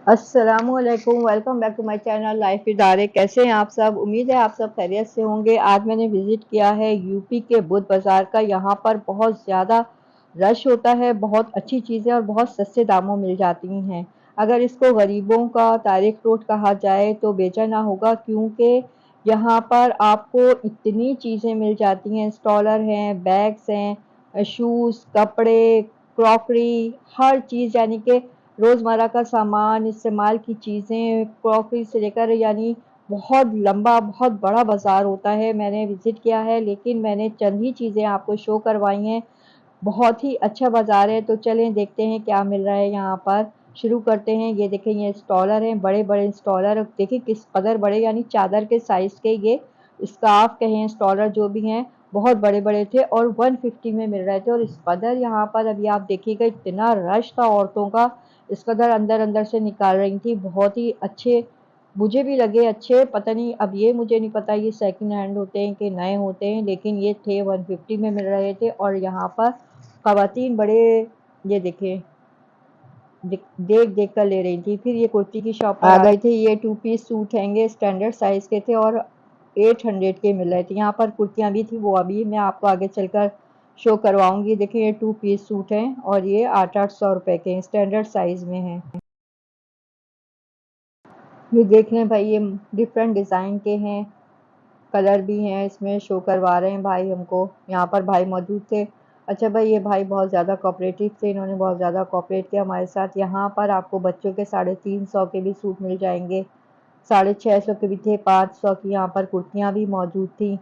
अस्सलामुअलैकुम, welcome back to my channel life इदारे। कैसे हैं आप सब? उम्मीद है आप सब खैरियत से होंगे। आज मैंने विज़िट किया है यूपी के बुध बाज़ार का। यहाँ पर बहुत ज़्यादा रश होता है, बहुत अच्छी चीज़ें और बहुत सस्ते दामों मिल जाती हैं। अगर इसको गरीबों का तारिक रोड कहा जाए तो बेचा ना होगा, क्योंकि यहाँ पर आपको इतनी चीज़ें मिल जाती हैं। स्टॉलर हैं, बैग्स हैं, शूज़, कपड़े, क्रॉकरी, हर चीज़, यानी कि रोज़मर्रा का सामान, इस्तेमाल की चीज़ें, क्रॉकरी से लेकर, यानी बहुत लंबा, बहुत बड़ा बाज़ार होता है। मैंने विज़िट किया है, लेकिन मैंने चंद ही चीज़ें आपको शो करवाई हैं। बहुत ही अच्छा बाज़ार है, तो चलें देखते हैं क्या मिल रहा है यहाँ पर। शुरू करते हैं। ये देखें, ये स्टॉलर हैं, बड़े-बड़े स्टॉलर। देखिए किस कदर बड़े, यानी चादर के साइज़ के ये स्कार्फ़ कहें, स्टॉलर जो भी हैं, बहुत बड़े-बड़े थे और 150 में मिल रहे थे। और इस कदर यहाँ पर अभी आप देखिएगा, इतना रश था औरतों का, इस कदर अंदर-अंदर से निकाल रही थी। बहुत ही अच्छे मुझे भी लगे, अच्छे। पता नहीं, अब ये मुझे नहीं पता ये सेकंड हैंड होते हैं कि नए होते हैं, लेकिन ये थे, 150 में मिल रहे थे। और यहाँ पर ख़वातीन बड़े, ये देखें, देख कर ले रही थी। फिर ये कुर्ती की शॉप पर आ गए थे। ये 2 पीस सूट हैंगे, स्टैंडर्ड साइज़ के थे और 800 के मिल रहे थे। यहाँ पर कुर्तियाँ भी थी, वो अभी मैं आपको आगे चलकर शो करवाऊँगी। देखिए, ये 2 पीस सूट हैं और ये 800-800 रुपए के हैं, स्टैंडर्ड साइज़ में हैं। ये देख लें भाई, ये डिफरेंट डिज़ाइन के हैं, कलर भी हैं, इसमें शो करवा रहे हैं भाई हमको। यहाँ पर भाई मौजूद थे। अच्छा भाई, ये भाई बहुत ज़्यादा कोऑपरेटिव थे, इन्होंने बहुत ज़्यादा कोऑपरेट किया हमारे साथ। यहाँ पर आपको बच्चों के 350 के भी सूट मिल जाएंगे, 650 के भी थे, 500 की यहाँ पर कुर्तियाँ भी मौजूद थी।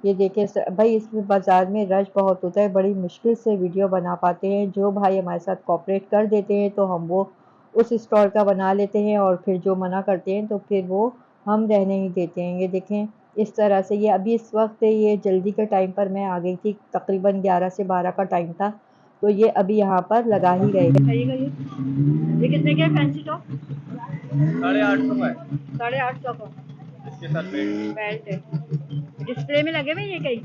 ये देखिए भाई, इसमें बाज़ार में रश बहुत होता है, बड़ी मुश्किल से वीडियो बना पाते हैं। जो भाई हमारे साथ कोऑपरेट कर देते हैं तो हम वो उस स्टॉल का बना लेते हैं, और फिर जो मना करते हैं तो फिर वो हम रहने ही देते हैं। ये देखें, इस तरह से ये अभी इस वक्त ये जल्दी के टाइम पर मैं आ गई थी, तकरीबन 11 से 12 का टाइम था, तो ये अभी यहाँ पर लगा ही रहे। बताइएगा, ये कितने के फैंसी टॉप? 850 का है। 850 का इसके साथ बेल्ट है। डिस्प्ले में लगे हुए ये कहीं।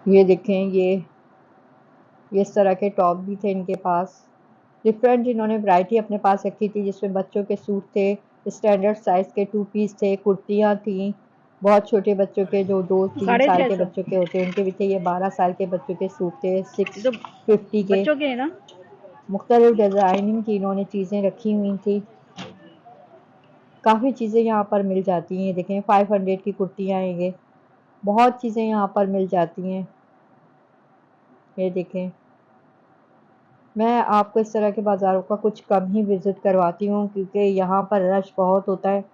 ये देखें, ये इस तरह के टॉप भी थे इनके पास। डिफरेंट इन्होंने वैरायटी अपने पास रखी थी, जिसमें बच्चों के सूट थे, स्टैंडर्ड साइज़ के 2 पीस थे, कुर्तियाँ थीं, बहुत छोटे बच्चों के, जो 2-3 साल के 650 बच्चों के होते हैं उनके भी थे। ये 12 साल के बच्चों के सूट थे, ये तो 650 के। बच्चों के हैं ना। मुख्तलिफ डिज़ाइनिंग की इन्होंने चीज़ें रखी हुई थी। काफ़ी चीज़ें यहाँ पर मिल जाती हैं। देखें, 500 की कुर्तियाँ हैं ये। बहुत चीज़ें यहाँ पर मिल जाती हैं। ये देखें, मैं आपको इस तरह के बाज़ारों का कुछ कम ही विज़िट करवाती हूँ, क्योंकि यहाँ पर रश बहुत होता है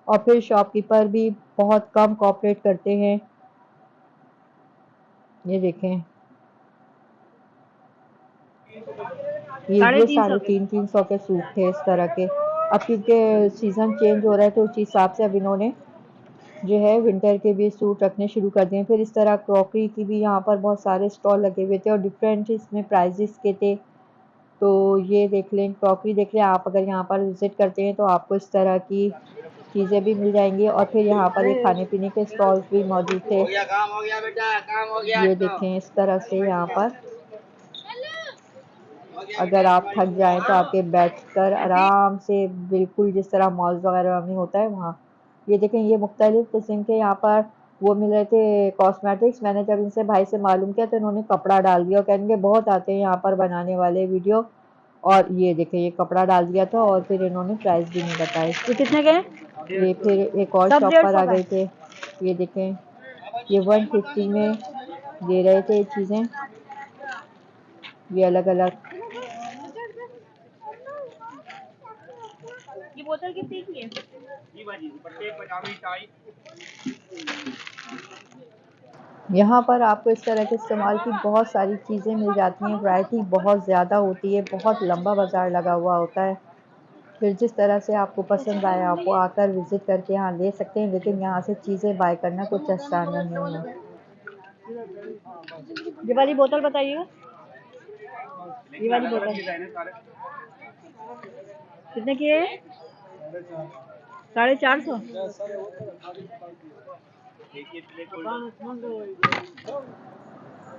और फिर शॉपकीपर भी बहुत कम कोऑपरेट करते हैं। ये देखें, ये 350 के। 350 के सूट थे इस तरह के। अब क्योंकि सीज़न चेंज हो रहा है तो उस हिसाब से अब इन्होंने जो है विंटर के भी सूट रखने शुरू कर दिए। फिर इस तरह क्रॉकरी की भी यहाँ पर बहुत सारे स्टॉल लगे हुए थे और डिफरेंट इसमें प्राइजेस के थे। तो ये देख लें, क्रॉकरी देख लें आप, अगर यहाँ पर विज़िट करते हैं तो आपको इस तरह की चीज़ें भी मिल जाएंगी। और फिर यहाँ पर ये खाने पीने के स्टॉल्स भी मौजूद थे। हो गया, काम हो गया बेटा, काम हो गया ये आज तो। देखें, इस तरह से यहाँ पर हो गया बेटा, अगर एक आप बारी थक जाएं तो हाँ। आपके बैठकर आराम से, बिल्कुल जिस तरह मॉल्स वगैरह में होता है वहाँ। ये देखें, ये मुख्तलिफ किस्म के यहाँ पर वो मिल रहे थे कॉस्मेटिक्स। मैंने जब इनसे भाई से मालूम किया तो इन्होंने कपड़ा डाल दिया और कहेंगे बहुत आते हैं यहाँ पर बनाने वाले वीडियो। और ये देखें, ये कपड़ा डाल दिया था और फिर इन्होंने प्राइस भी नहीं बताए। ये कितने के हैं? ये फिर एक और सब शॉप पर 150 आ का। गए थे। ये देखें, ये 150 में दे रहे थे चीज़ें, ये अलग अलग। ये बोतल कितने की है? यहाँ पर आपको इस तरह के इस्तेमाल की बहुत सारी चीज़ें मिल जाती हैं, वैरायटी बहुत ज़्यादा होती है, बहुत लंबा बाज़ार लगा हुआ होता है। फिर जिस तरह से आपको पसंद आए आप वो आकर विज़िट करके यहाँ ले सकते हैं, लेकिन यहाँ से चीज़ें बाय करना कुछ आसान नहीं है। ये वाली बोतल बताइएगा। ये वाली बोतल कितने की है? 450।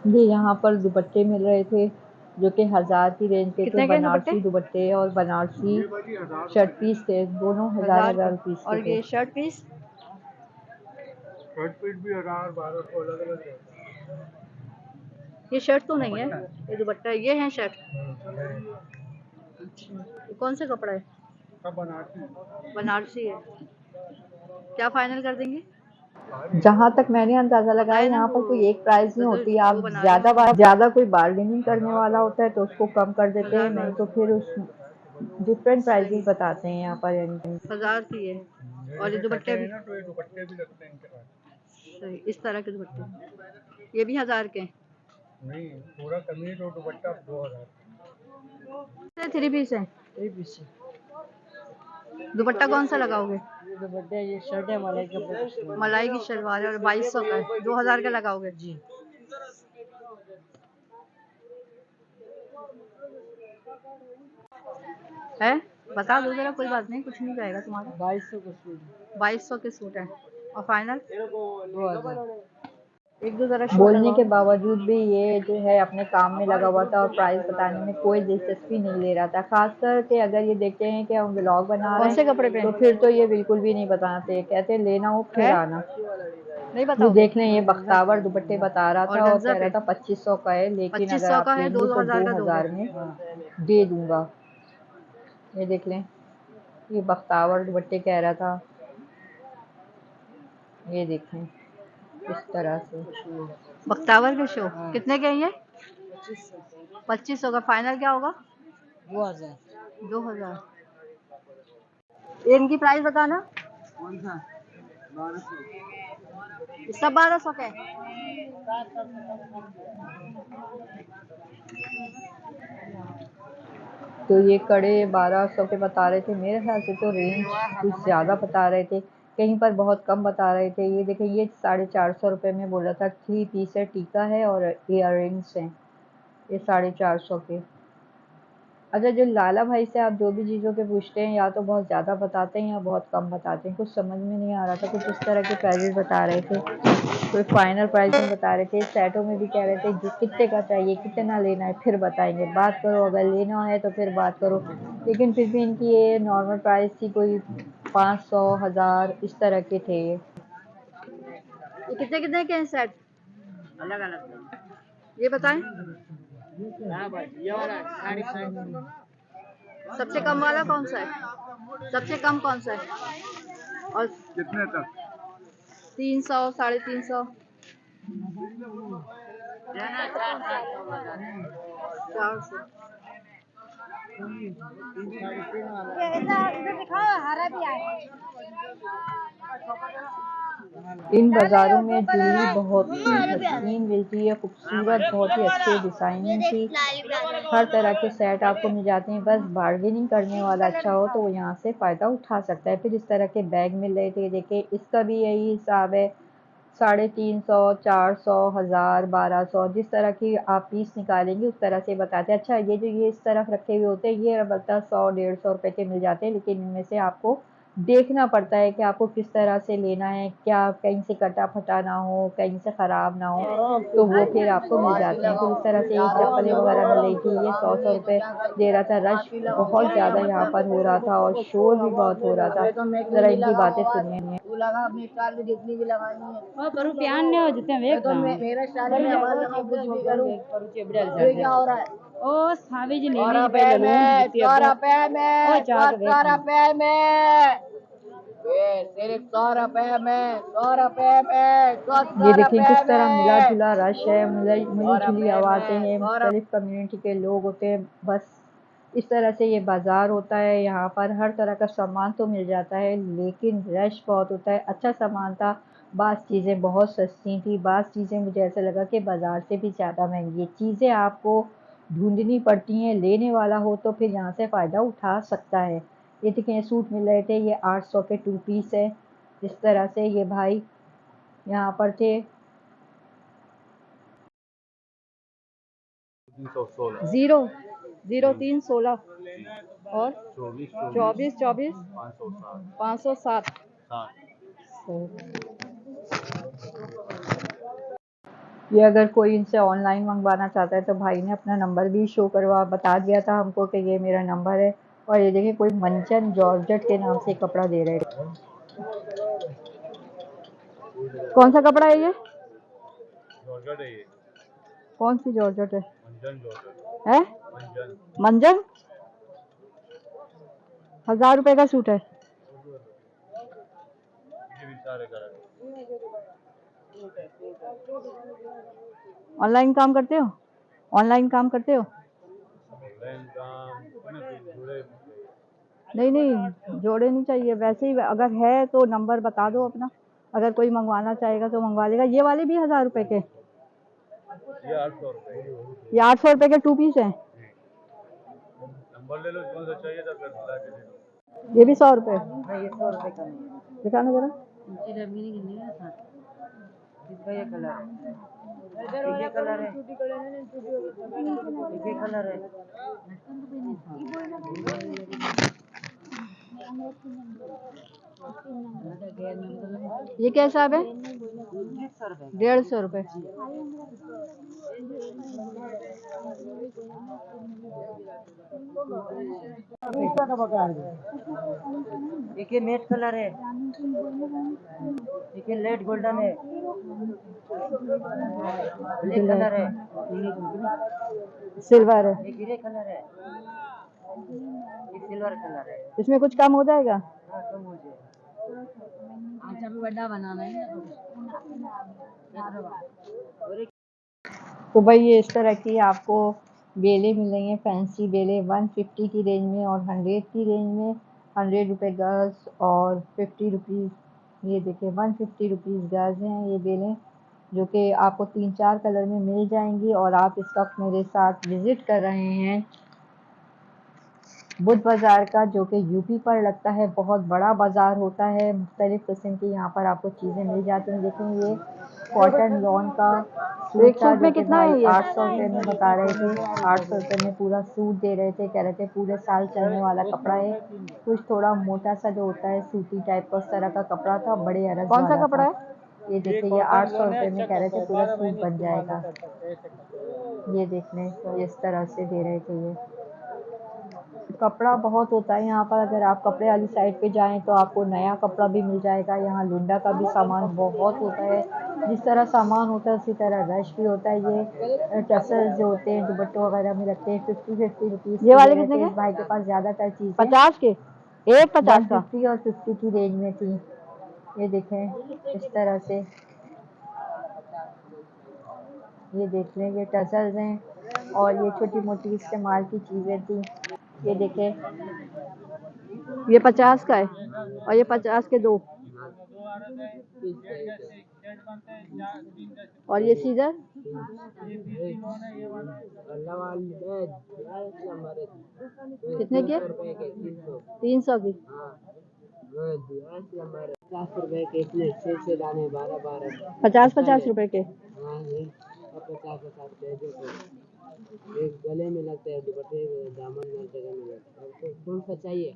ये यहाँ पर दुपट्टे मिल रहे थे, जो कि 1000 की रेंज के थे। कितने के बनारसी दुपट्टे और बनारसी शर्ट पीस थे, दोनों 1000 रुपीस और के थे। ये शर्ट पीस भी 1000 1200 अलग अलग रहता है। ये शर्ट तो नहीं है, ये दुपट्टा है, ये है शर्ट। अच्छा, ये कौन सा कपड़ा है? सब बनारसी बनारसी है। क्या फाइनल कर देंगे? जहाँ तक मैंने अंदाजा लगाया, बताए ना यहाँ पर वो कोई एक प्राइस नहीं गजल होती। वो आप बना रहे हैं। ज्यादा कोई बार्गेनिंग करने वाला होता है तो उसको कम कर देते हैं, 1000 नहीं तो फिर उस डिफरेंट प्राइसेस बताते हैं यहाँ पर यानी। 1000 की है। और ये दुपट्टे भी ना, तो ये दुपट्टे भी लगते हैं इनके पास। सही, इस तरह के दुपट्टे ये भी 1000 के हैं। नहीं, पूरा कमीज और दुपट्टा 2000। थ्री पीस है। थ्री पीस दुपट्टा कौन सा लगाओगे? दुपट्टे, ये शर्ट है मलाई कपड़े। मलाई की शलवार है और 2200 का है। 2000 का लगाओगे जी। है? बता दो जरा, कोई बात नहीं, कुछ नहीं जाएगा तुम्हारा। 2200 का सूट। 2200 के सूट है और फाइनल 2000। एक दो जरा शो बोलने लगाओ। के बावजूद भी ये जो है अपने काम में लगा हुआ था और प्राइस बताने में कोई दिलचस्पी नहीं ले रहा था। खासकर के अगर ये देखते हैं कि हम व्लॉग बना कौन रहे से कपड़े हैं पे तो फिर तो ये बिल्कुल भी नहीं बताते, कहते लेना हो फिर है? आना। नहीं ये बताओगे? देख लें, ये बख्तावर दुपट्टे बता रहा था और ऑर्गेन्जा कह रहा पे था 2500 का है, लेकिन अगर 2500 का आप है, लेंगे तो 2000 का दोगे। 2000 में दे दूंगा। ये देख लें, ये बख्तावर दुपट्टे कह रहा था। ये देखें इस तरह से। बख्तावर के शो कितने के हैं ये? 2500 का। फाइनल क्या होगा? 2000। 2000। इनकी प्राइस बताना। कौन सा? 1200। ये सब 1200 के हैं। तो ये कड़े 1200 के बता रहे थे, मेरे ख्याल से तो रेंज कुछ ज़्यादा बता रहे थे, कहीं पर बहुत कम बता रहे थे। ये देखें, ये 450 रुपये में बोला था। 3 पीस है, टीका है और इयर रिंग्स हैं। ये 450 के। अच्छा, जो लाला भाई से आप जो भी चीज़ों के पूछते हैं, या तो बहुत ज़्यादा बताते हैं या बहुत कम बताते हैं, कुछ समझ में नहीं आ रहा था। कुछ इस तरह के प्राइजेस बता रहे थे, कोई फाइनल प्राइस नहीं बता रहे थे। सेटों में भी कह रहे थे कितने का चाहिए, कितना लेना है, फिर बताएंगे, बात करो, अगर लेना है तो फिर बात करो। लेकिन फिर भी इनकी ये नॉर्मल प्राइस थी, कोई 500 1000 इस तरह के थे ये। ये कितने कितने के हैं सेट? अलग अलग। ये बताएं। हाँ भाई, ये वाला 550। सबसे कम वाला कौन सा है? सबसे कम कौन सा है? और कितने तक? 300 350 400। इन बाज़ारों में ज्वेलरी बहुत ही हसीन मिलती है, खूबसूरत, बहुत ही अच्छे डिज़ाइनिंग की। हर तरह के सेट आपको मिल जाते हैं। बस बार्गेनिंग करने वाला अच्छा हो तो वो यहाँ से फ़ायदा उठा सकता है। फिर इस तरह के बैग मिल रहे थे, देखिए इसका भी यही हिसाब है। 350, 400, 1000, 1200, जिस तरह की आप पीस निकालेंगे उस तरह से बताते हैं। अच्छा, ये जो ये इस तरफ रखे हुए होते हैं, ये अलबत्ता 100-150 रुपए के मिल जाते हैं, लेकिन इनमें से आपको देखना पड़ता है कि आपको किस तरह से लेना है, क्या कहीं से कटा फटा ना हो, कहीं से ख़राब ना हो, तो वो फिर आपको मिल जाते हैं। फिर इस तरह से चप्पलें वगैरह मिल रही थी, ये 100 रुपये दे रहा था। रश बहुत ज़्यादा यहाँ पर हो रहा था और शोर भी बहुत हो रहा था। ज़रा इनकी बातें सुनिए। लगा अपनी स्टाइल में जितनी भी लगानी है। ओ करू प्यान ने हो जितने वे तो मेरा स्टाइल में आवाज लगा कुछ भी करूं। ये क्या हो रहा है? ओ सावी जी सौ नीली जी रुपए में, 100 रुपए में, ओ चार 100 रुपए में, ये सिर्फ 100 रुपए में, 100 रुपए में, ये 100 देखें रुपए किस तरह मिला में, जुला रश है, मिली 100 जुली रुपए आवाज़ें में, हैं, 100 मुख्तलिफ कम्युनिटी के लोग होते हैं। बस इस तरह से ये बाज़ार होता है। यहाँ पर हर तरह का सामान तो मिल जाता है, लेकिन रश बहुत होता है। अच्छा सामान था, बाज़ चीज़ें बहुत सस्ती थी, बाज़ चीज़ें मुझे ऐसा लगा कि बाज़ार से भी ज़्यादा महंगी चीज़ें आपको ढूंढनी पड़ती हैं। लेने वाला हो तो फिर यहाँ से फ़ायदा उठा सकता है। ये देखें, सूट मिल रहे थे, ये 800 के 2 पीस है। इस तरह से ये भाई यहाँ पर थे। 0 0316 और 24 24 507। ये अगर कोई इनसे ऑनलाइन मंगवाना चाहता है तो भाई ने अपना नंबर भी शो करवा बता दिया था हमको कि ये मेरा नंबर है। और ये देखिए कोई मंचन जॉर्जेट के नाम से कपड़ा दे रहे हैं। कौन सा कपड़ा है ये? जॉर्जेट है ये। कौन सी जॉर्जेट है? मंजन जॉर्जेट। है मंजन। मंजन। 1000 रुपए का सूट है। ये भी सारे कलर। ऑनलाइन काम करते हो? ऑनलाइन काम करते हो? ऑनलाइन काम जुड़े। नहीं नहीं, जोड़े नहीं चाहिए, वैसे ही अगर है तो नंबर बता दो अपना, अगर कोई मंगवाना चाहेगा तो मंगवा लेगा। ये वाले भी 1000 रुपए के? ये 800 रुपए। ये 800 रुपए के 2 पीस हैं। नंबर ले लो, कौन सा चाहिए था फिर बता के दे दो। ये भी 100 रुपए? ये 100 रुपए का नहीं है। दिखाना जरा। इसका ये कलर है, ये कलर है, ये कलर है। ये क्या हिसाब है? 150 रुपए। एक ये मेट कलर है, एक ये लेट गोल्डन है, ब्लैक कलर है, सिल्वर है। ये ग्रे कलर है, ये सिल्वर कलर है। इसमें कुछ कम हो जाएगा? हाँ कम हो जाए। अच्छा भी बड़ा बनाना है। तो भाई ये इस तरह की आपको बेलें मिल रही हैं, फैंसी बेलें 150 की रेंज में और 100 की रेंज में। 100 रुपये गज और 50 रुपीज़। ये देखिए 150 रुपीज़ गज हैं ये बेलें, जो कि आपको 3-4 कलर में मिल जाएंगी। और आप इस वक्त मेरे साथ विज़िट कर रहे हैं बुध बाज़ार का, जो कि यूपी पर लगता है। बहुत बड़ा बाज़ार होता है, मुख्तलिफ़ किस्म की यहाँ पर आपको चीज़ें मिल जाती हैं। देखें ये कॉटन लॉन का सूट था, जो कि भाई 800 रुपये में बता रहे थे। 800 रुपये में पूरा सूट दे रहे थे, कह रहे थे पूरे साल चलने वाला कपड़ा है। कुछ थोड़ा मोटा सा जो होता है सूती टाइप का, उस तरह का कपड़ा था, बड़े अरज वाला। कौन सा कपड़ा है ये? देखिए ये 800 रुपये में कह रहे थे पूरा सूट बन जाएगा। ये देखने इस तरह से दे रहे थे। ये कपड़ा बहुत होता है यहाँ पर। अगर आप कपड़े वाली साइड पे जाएं तो आपको नया कपड़ा भी मिल जाएगा। यहाँ लुंडा का भी सामान बहुत होता है। जिस तरह सामान होता है उसी तरह रश भी होता है। ये टसल्स जो होते हैं दुपट्टों वगैरह में लगते हैं 50 रुपीज़। ये वाले कितने के? इस भाई के पास ज़्यादातर चीज़ 50 के, एक 50 का। 50 और 50 की रेंज में थी। ये देखें इस तरह से, ये देख लें ये टसल्स हैं और ये छोटी मोटी इस्तेमाल की चीज़ें थी। ये देखें ये 50 का है और ये 50 के 2। और ये सीजर कितने के? 300 की। 50 रुपए के इसमें 6 दाने 12 50 रुपए के। 50 के जो एक गले में लगता है, दुपट्टे दामन में जगह में लगता है। कौन सा चाहिए?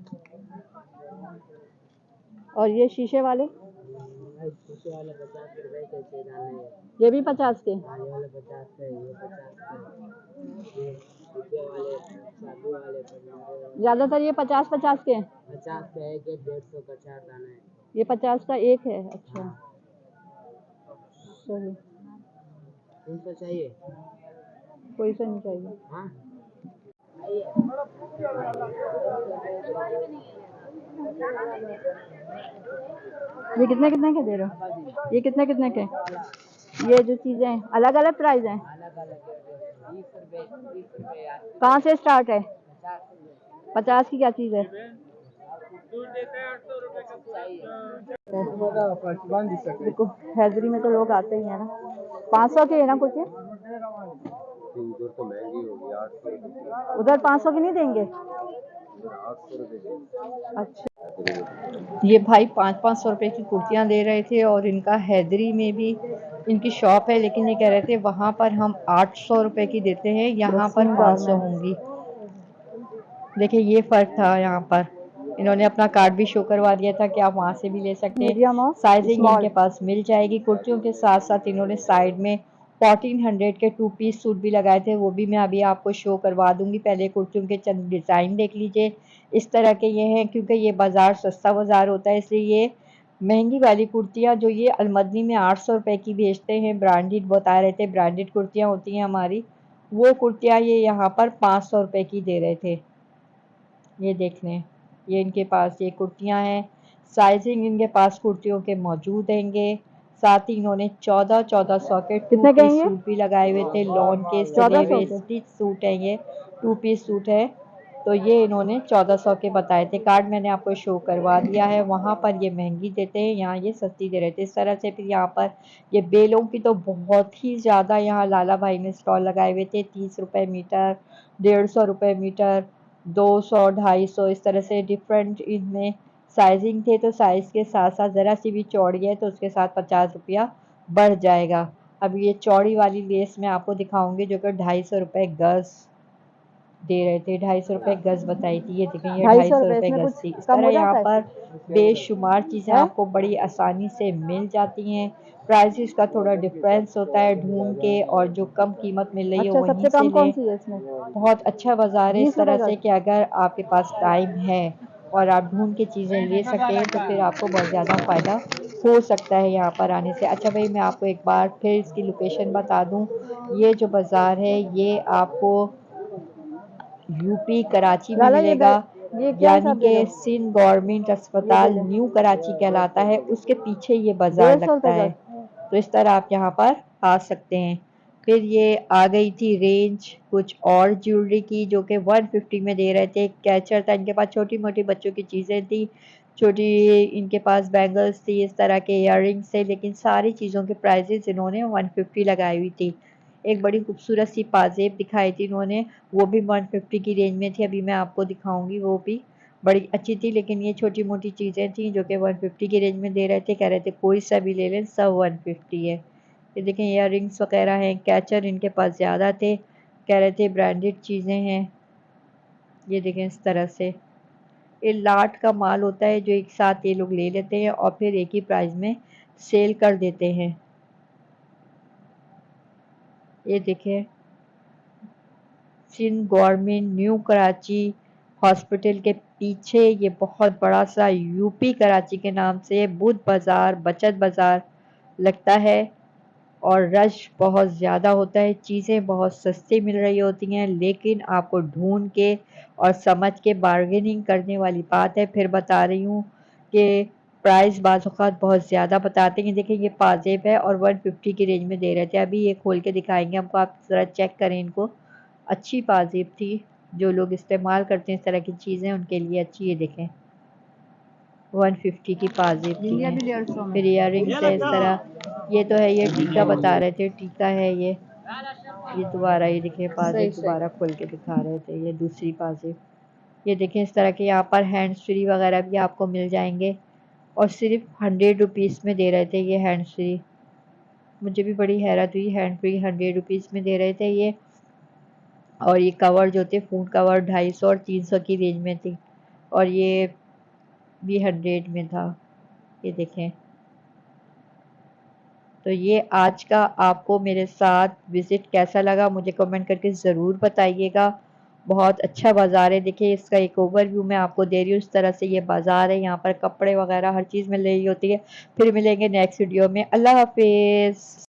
और ये शीशे वाले? शीशे वाले 50 रुपए के 6 दाने। ये भी 50 के? हाँ ये वाले 50 के, ये 50 के, ये शीशे वाले शादी वाले ज़्यादातर ये 50 के हैं। 50 का एक 150 का 4 दाना है। ये 50 का एक है। अच्छा चलो, कौन सा चाहिए? कोई सा नहीं चाहिए। हाँ ये कितने कितने के दे रहे हो? ये कितने कितने के? ये जो चीज़ें अलग अलग प्राइस हैं? अलग अलग 20 रुपए 30 रुपए। कहाँ से स्टार्ट है? 50 की क्या चीज़ है? देखो हैदरी में तो लोग आते ही हैं ना। 500 के है ना कुछ? उधर तो महंगी होगी 800। उधर 500 की नहीं देंगे? 800 रुपए। अच्छा ये भाई 500 रुपए की कुर्तियाँ दे रहे थे और इनका हैदरी में भी इनकी शॉप है, लेकिन ये कह रहे थे वहाँ पर हम 800 रुपए की देते हैं, यहाँ पर 500 होंगी। देखिए ये फ़र्क था यहाँ पर। इन्होंने अपना कार्ड भी शो करवा दिया था कि आप वहाँ से भी ले सकते हैं। साइजिंग इनके पास मिल जाएगी। कुर्तियों के साथ साथ इन्होंने साइड में 1400 के 2 पीस सूट भी लगाए थे, वो भी मैं अभी आपको शो करवा दूंगी। पहले कुर्तियों के चंद डिज़ाइन देख लीजिए, इस तरह के ये हैं। क्योंकि ये बाज़ार सस्ता बाज़ार होता है, इसलिए ये महंगी वाली कुर्तियाँ जो ये अलमदनी में 800 रुपये की बेचते हैं, ब्रांडेड बता रहे थे, ब्रांडेड कुर्तियाँ होती हैं हमारी, वो कुर्तियाँ ये यहाँ पर 500 रुपये की दे रहे थे। ये देख लें, ये इनके पास ये कुर्तियाँ हैं, साइजिंग इनके पास कुर्तियों के मौजूद हैंगे। साथ ही इन्होंने 1400 के 2 कितने के हैं पीस ये? सूट भी लगाए हुए थे, लॉन के सिले 1400 हुए के? स्टिच सूट हैं, ये 2 पीस सूट है। तो ये इन्होंने 1400 के बताए थे। कार्ड मैंने आपको शो करवा दिया है। वहाँ पर ये महंगी देते हैं, यहाँ ये सस्ती दे रहे थे। इस तरह से फिर यहाँ पर ये बेलों की तो बहुत ही ज़्यादा यहाँ लाला भाई ने स्टॉल लगाए हुए थे। 30 रुपये मीटर, 150 रुपये मीटर, 200, 250, इस तरह से डिफरेंट इनमें साइजिंग थे। तो साइज़ के साथ साथ ज़रा सी भी चौड़ी है तो उसके साथ 50 रुपया बढ़ जाएगा। अब ये चौड़ी वाली लेस मैं आपको दिखाऊंगी जो कि 250 रुपये गज़ दे रहे थे, 250 रुपये गज़ बताई थी। ये देखें, ये 250 250 रुपये, रुपये इसमें गज़ कुछ थी। इस कम तरह हो यहाँ जाता पर है? बेशुमार चीज़ें है? आपको बड़ी आसानी से मिल जाती हैं। प्राइसेस का थोड़ा डिफरेंस होता है ढूंढ के, और जो कम कीमत मिल रही है अच्छा, वहीं सबसे से कम कौन लें। सी है इसमें? बहुत अच्छा बाज़ार है, इस 20 रुपए तरह का? से कि अगर आपके पास टाइम है और आप ढूंढ के चीज़ें ले सकते हैं तो फिर आपको बहुत ज़्यादा फ़ायदा हो सकता है यहाँ पर आने से। अच्छा भाई, मैं आपको एक बार फिर इसकी लोकेशन बता दूँ। ये जो बाज़ार है ये आपको यूपी कराची में लाला मिलेगा, ये क्या यानी हिसाब दे रहे कि हो? सिंध गवर्नमेंट ये दे अस्पताल दे। न्यू कराची कहलाता है, उसके पीछे ये बाज़ार 150 लगता रुपए है। गज? तो इस तरह आप यहाँ पर आ सकते हैं। फिर ये आ गई थी रेंज कुछ और ज्वेलरी की जो कि 150 में दे रहे थे। कैचर था इनके पास, छोटी मोटी बच्चों की चीज़ें थी, छोटी इनके पास बैंगल्स थी, इस तरह के इयररिंग्स थे, लेकिन सारी चीज़ों के प्राइजेस इन्होंने 150 लगाई हुई थी। एक बड़ी खूबसूरत सी पाजेब दिखाई थी इन्होंने, वो भी 150 की रेंज में थी। अभी मैं आपको दिखाऊंगी, वो भी बड़ी अच्छी थी। लेकिन ये छोटी मोटी चीज़ें थी जो कि 150 की रेंज में दे रहे थे। कह रहे थे कोई सा भी ले लें, सब 150 है। ये देखें, इयर रिंग्स वगैरह हैं, कैचर इनके पास ज़्यादा थे, कह रहे थे ब्रांडेड चीज़ें हैं। ये देखें, इस तरह से ये लाट का माल होता है जो एक साथ ये लोग ले लेते हैं और फिर एक ही प्राइस में सेल कर देते हैं। ये देखें, Sindh government new Karachi hospital के पीछे ये बहुत बड़ा सा यूपी कराची के नाम से बुध बाज़ार, बचत बाज़ार लगता है। और रश बहुत ज़्यादा होता है, चीज़ें बहुत सस्ती मिल रही होती हैं, लेकिन आपको ढूंढ के और समझ के बार्गेनिंग करने वाली बात है। फिर बता रही हूँ कि प्राइस बाज़ औक़ात बहुत ज़्यादा बताते हैं। देखिए, ये पाजेब है और 150 की रेंज में दे रहे थे। अभी ये खोल के दिखाएंगे हमको, आप ज़रा चेक करें इनको। अच्छी पाजेब थी, जो लोग इस्तेमाल करते हैं इस तरह की चीज़ें उनके लिए अच्छी। ये देखें, 150 की पाजेब थी बिंदिया हैं। भी 150 में? फिर इयर रिंग्स है इस तरह। ये तो है, ये टीका बता रहे थे, टीका है ये दोबारा, ये देखिए पाजेब दोबारा खोल के दिखा रहे थे, ये दूसरी पाजेब। ये देखें, इस तरह के यहाँ पर हैंड्स फ्री वगैरह भी आपको मिल जाएंगे और सिर्फ 100 रुपीज़ में दे रहे थे ये हैंड्स फ्री। मुझे भी बड़ी हैरत हुई, हैंड फ्री 100 रुपीज़ में दे रहे थे ये। और ये कवर जो थे, फ़ोन कवर 250 और 300 की रेंज में थी, और ये भी 100 में था। ये देखें, तो ये आज का आपको मेरे साथ विज़िट कैसा लगा मुझे कमेंट करके ज़रूर बताइएगा। बहुत अच्छा बाज़ार है। देखिए, इसका एक ओवरव्यू मैं आपको दे रही हूँ। इस तरह से ये बाज़ार है, यहाँ पर कपड़े वगैरह हर चीज़ मिल रही होती है। फिर मिलेंगे नेक्स्ट वीडियो में। अल्लाह हाफिज़।